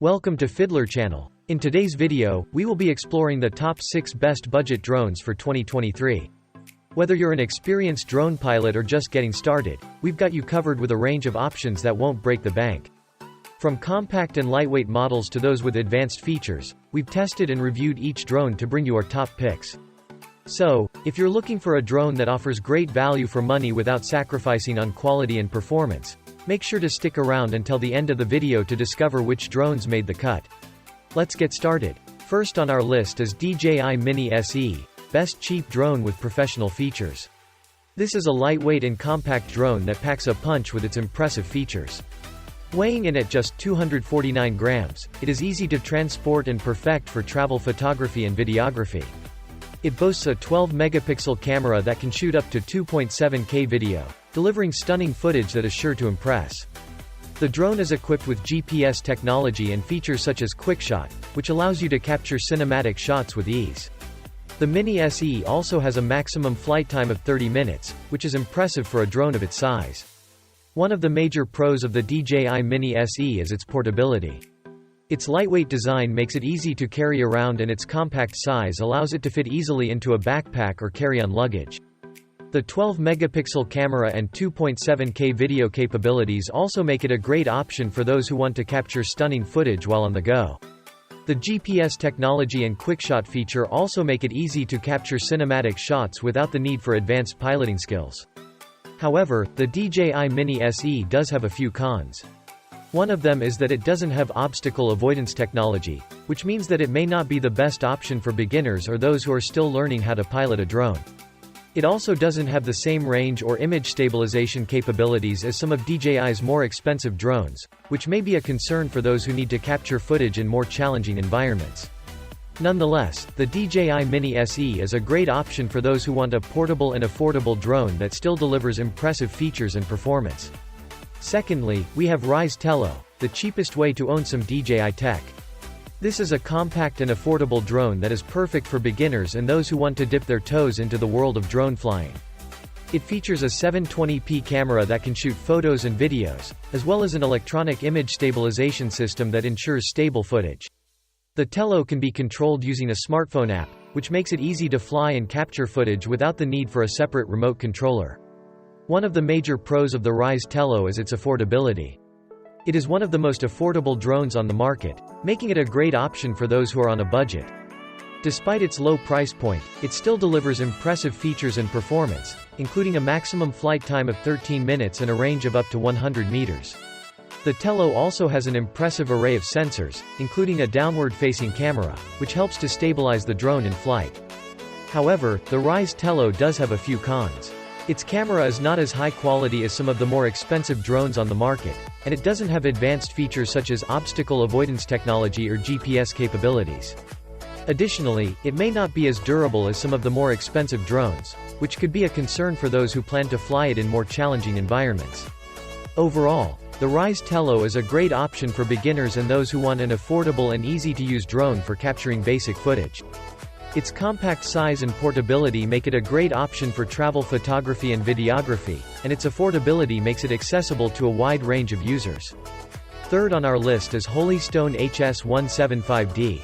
Welcome to Fiddler channel. In today's video, we will be exploring the top 6 best budget drones for 2023. Whether you're an experienced drone pilot or just getting started, we've got you covered with a range of options that won't break the bank. From compact and lightweight models to those with advanced features, we've tested and reviewed each drone to bring you our top picks. So, if you're looking for a drone that offers great value for money without sacrificing on quality and performance, make sure to stick around until the end of the video to discover which drones made the cut. Let's get started. First on our list is DJI Mini SE, best cheap drone with professional features. This is a lightweight and compact drone that packs a punch with its impressive features. Weighing in at just 249 grams, it is easy to transport and perfect for travel photography and videography. It boasts a 12-megapixel camera that can shoot up to 2.7K video, delivering stunning footage that is sure to impress. The drone is equipped with GPS technology and features such as QuickShot, which allows you to capture cinematic shots with ease. The Mini SE also has a maximum flight time of 30 minutes, which is impressive for a drone of its size. One of the major pros of the DJI Mini SE is its portability. Its lightweight design makes it easy to carry around, and its compact size allows it to fit easily into a backpack or carry-on luggage. The 12-megapixel camera and 2.7K video capabilities also make it a great option for those who want to capture stunning footage while on the go. The GPS technology and QuickShot feature also make it easy to capture cinematic shots without the need for advanced piloting skills. However, the DJI Mini SE does have a few cons. One of them is that it doesn't have obstacle avoidance technology, which means that it may not be the best option for beginners or those who are still learning how to pilot a drone. It also doesn't have the same range or image stabilization capabilities as some of DJI's more expensive drones, which may be a concern for those who need to capture footage in more challenging environments. Nonetheless, the DJI Mini SE is a great option for those who want a portable and affordable drone that still delivers impressive features and performance. Secondly, we have Ryze Tello, the cheapest way to own some DJI tech. This is a compact and affordable drone that is perfect for beginners and those who want to dip their toes into the world of drone flying. It features a 720p camera that can shoot photos and videos, as well as an electronic image stabilization system that ensures stable footage. The Tello can be controlled using a smartphone app, which makes it easy to fly and capture footage without the need for a separate remote controller. One of the major pros of the Ryze Tello is its affordability. It is one of the most affordable drones on the market, making it a great option for those who are on a budget. Despite its low price point, it still delivers impressive features and performance, including a maximum flight time of 13 minutes and a range of up to 100 meters. The Tello also has an impressive array of sensors, including a downward-facing camera, which helps to stabilize the drone in flight. However, the Ryze Tello does have a few cons. Its camera is not as high quality as some of the more expensive drones on the market, and it doesn't have advanced features such as obstacle avoidance technology or GPS capabilities. Additionally, it may not be as durable as some of the more expensive drones, which could be a concern for those who plan to fly it in more challenging environments. Overall, the Ryze Tello is a great option for beginners and those who want an affordable and easy-to-use drone for capturing basic footage. Its compact size and portability make it a great option for travel photography and videography, and its affordability makes it accessible to a wide range of users. Third on our list is Holystone HS175D.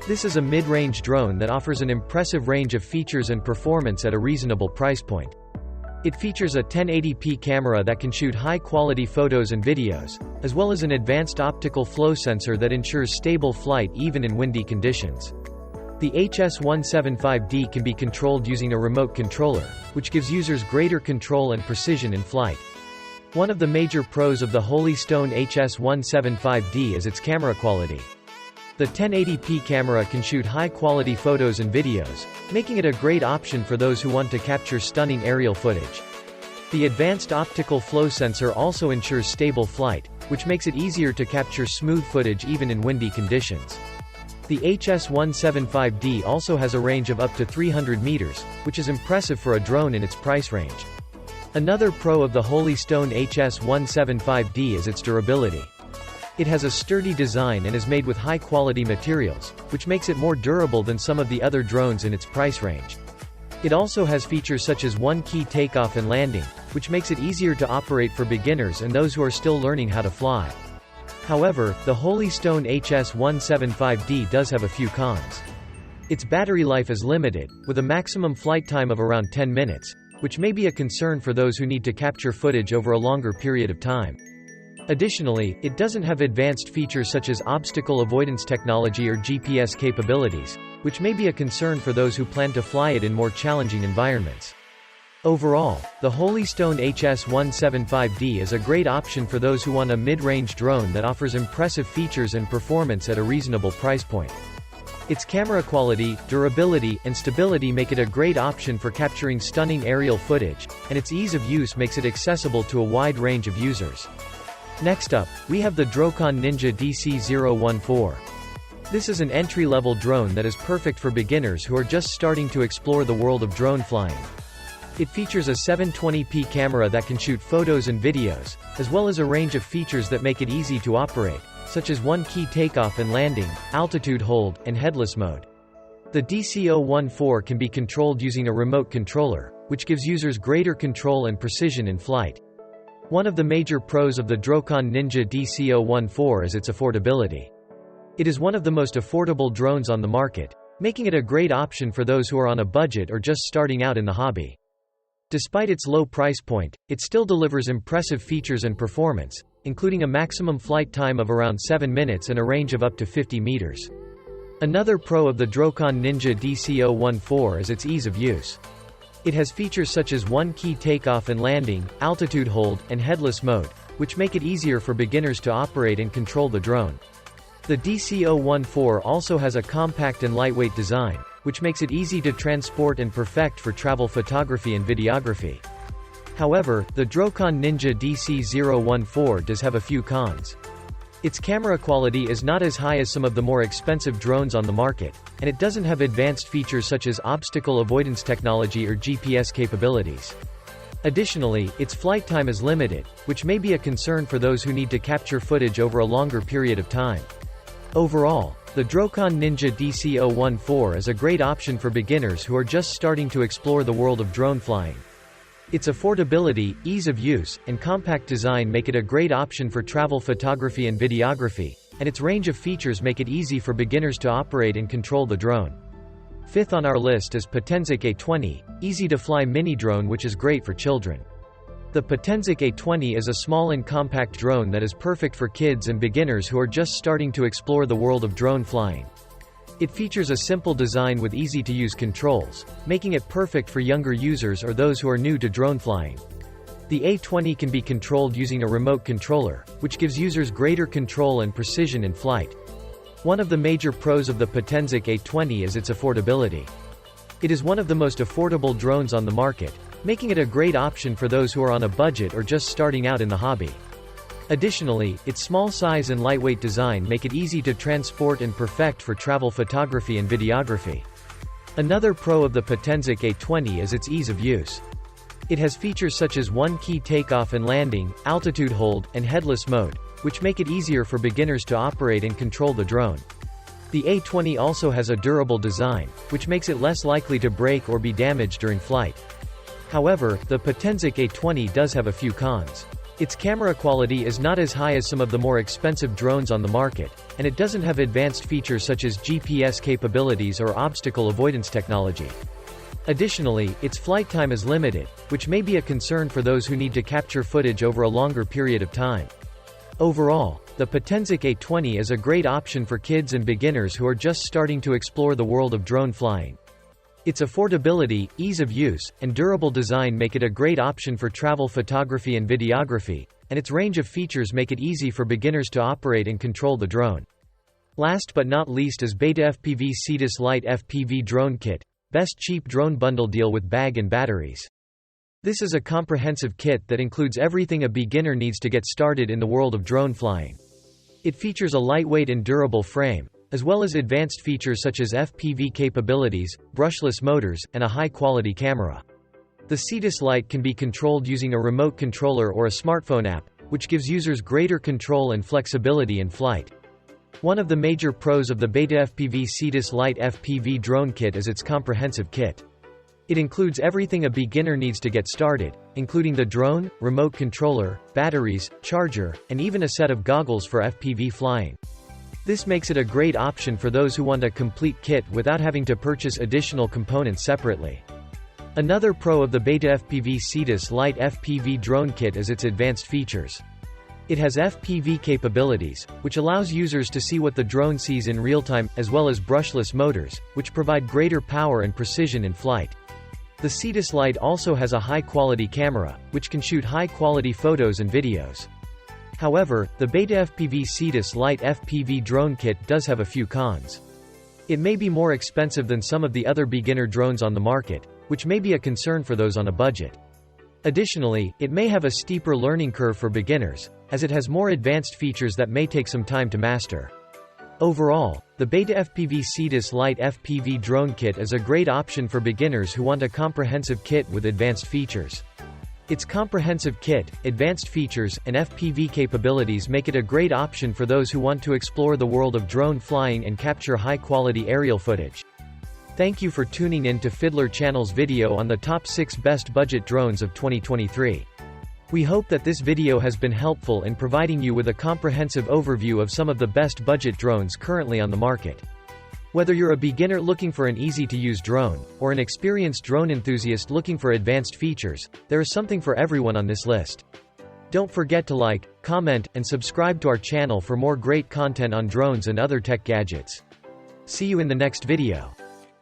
This is a mid-range drone that offers an impressive range of features and performance at a reasonable price point. It features a 1080p camera that can shoot high-quality photos and videos, as well as an advanced optical flow sensor that ensures stable flight even in windy conditions. The HS175D can be controlled using a remote controller, which gives users greater control and precision in flight. One of the major pros of the Holystone HS175D is its camera quality. The 1080p camera can shoot high-quality photos and videos, making it a great option for those who want to capture stunning aerial footage. The advanced optical flow sensor also ensures stable flight, which makes it easier to capture smooth footage even in windy conditions. The HS175D also has a range of up to 300 meters, which is impressive for a drone in its price range. Another pro of the Holystone HS175D is its durability. It has a sturdy design and is made with high-quality materials, which makes it more durable than some of the other drones in its price range. It also has features such as one-key takeoff and landing, which makes it easier to operate for beginners and those who are still learning how to fly. However, the Holy Stone HS-175D does have a few cons. Its battery life is limited, with a maximum flight time of around 10 minutes, which may be a concern for those who need to capture footage over a longer period of time. Additionally, it doesn't have advanced features such as obstacle avoidance technology or GPS capabilities, which may be a concern for those who plan to fly it in more challenging environments. Overall, the Holy Stone HS-175D is a great option for those who want a mid-range drone that offers impressive features and performance at a reasonable price point. Its camera quality, durability, and stability make it a great option for capturing stunning aerial footage, and its ease of use makes it accessible to a wide range of users. Next up, we have the Drocon Ninja DC-014. This is an entry-level drone that is perfect for beginners who are just starting to explore the world of drone flying. It features a 720p camera that can shoot photos and videos, as well as a range of features that make it easy to operate, such as one-key takeoff and landing, altitude hold, and headless mode. The DC-014 can be controlled using a remote controller, which gives users greater control and precision in flight. One of the major pros of the Drocon Ninja DC-014 is its affordability. It is one of the most affordable drones on the market, making it a great option for those who are on a budget or just starting out in the hobby. Despite its low price point, it still delivers impressive features and performance, including a maximum flight time of around 7 minutes and a range of up to 50 meters. Another pro of the Drocon Ninja DC-014 is its ease of use. It has features such as one-key takeoff and landing, altitude hold, and headless mode, which make it easier for beginners to operate and control the drone. The DC-014 also has a compact and lightweight design, which makes it easy to transport and perfect for travel photography and videography. However, the Drocon Ninja DC-014 does have a few cons. Its camera quality is not as high as some of the more expensive drones on the market, and it doesn't have advanced features such as obstacle avoidance technology or GPS capabilities. Additionally, its flight time is limited, which may be a concern for those who need to capture footage over a longer period of time. Overall, the Drocon Ninja DC-014 is a great option for beginners who are just starting to explore the world of drone flying. Its affordability, ease of use, and compact design make it a great option for travel photography and videography, and its range of features make it easy for beginners to operate and control the drone. Fifth on our list is Potensic A20, easy-to-fly mini-drone which is great for children. The Potensic A20 is a small and compact drone that is perfect for kids and beginners who are just starting to explore the world of drone flying. It features a simple design with easy-to-use controls, making it perfect for younger users or those who are new to drone flying. The A20 can be controlled using a remote controller, which gives users greater control and precision in flight. One of the major pros of the Potensic A20 is its affordability. It is one of the most affordable drones on the market, making it a great option for those who are on a budget or just starting out in the hobby. Additionally, its small size and lightweight design make it easy to transport and perfect for travel photography and videography. Another pro of the Potensic A20 is its ease of use. It has features such as one-key takeoff and landing, altitude hold, and headless mode, which make it easier for beginners to operate and control the drone. The A20 also has a durable design, which makes it less likely to break or be damaged during flight. However, the Potensic A20 does have a few cons. Its camera quality is not as high as some of the more expensive drones on the market, and it doesn't have advanced features such as GPS capabilities or obstacle avoidance technology. Additionally, its flight time is limited, which may be a concern for those who need to capture footage over a longer period of time. Overall, the Potensic A20 is a great option for kids and beginners who are just starting to explore the world of drone flying. Its affordability, ease of use, and durable design make it a great option for travel photography and videography, and its range of features make it easy for beginners to operate and control the drone. Last but not least is BETAFPV Cetus Lite FPV Drone Kit, best cheap drone bundle deal with bag and batteries. This is a comprehensive kit that includes everything a beginner needs to get started in the world of drone flying. It features a lightweight and durable frame, as well as advanced features such as FPV capabilities, brushless motors, and a high-quality camera. The Cetus Lite can be controlled using a remote controller or a smartphone app, which gives users greater control and flexibility in flight. One of the major pros of the BETAFPV Cetus Lite FPV drone kit is its comprehensive kit. It includes everything a beginner needs to get started, including the drone, remote controller, batteries, charger, and even a set of goggles for FPV flying. This makes it a great option for those who want a complete kit without having to purchase additional components separately. Another pro of the BETAFPV Cetus Lite FPV drone kit is its advanced features. It has FPV capabilities, which allows users to see what the drone sees in real time, as well as brushless motors, which provide greater power and precision in flight. The Cetus Lite also has a high-quality camera, which can shoot high-quality photos and videos. However, the BETAFPV Cetus Lite FPV drone kit does have a few cons. It may be more expensive than some of the other beginner drones on the market, which may be a concern for those on a budget. Additionally, it may have a steeper learning curve for beginners, as it has more advanced features that may take some time to master. Overall, the BETAFPV Cetus Lite FPV drone kit is a great option for beginners who want a comprehensive kit with advanced features. Its comprehensive kit, advanced features, and FPV capabilities make it a great option for those who want to explore the world of drone flying and capture high-quality aerial footage. Thank you for tuning in to Fidlar Channel's video on the top 6 best budget drones of 2023. We hope that this video has been helpful in providing you with a comprehensive overview of some of the best budget drones currently on the market. Whether you're a beginner looking for an easy-to-use drone, or an experienced drone enthusiast looking for advanced features, there is something for everyone on this list. Don't forget to like, comment, and subscribe to our channel for more great content on drones and other tech gadgets. See you in the next video.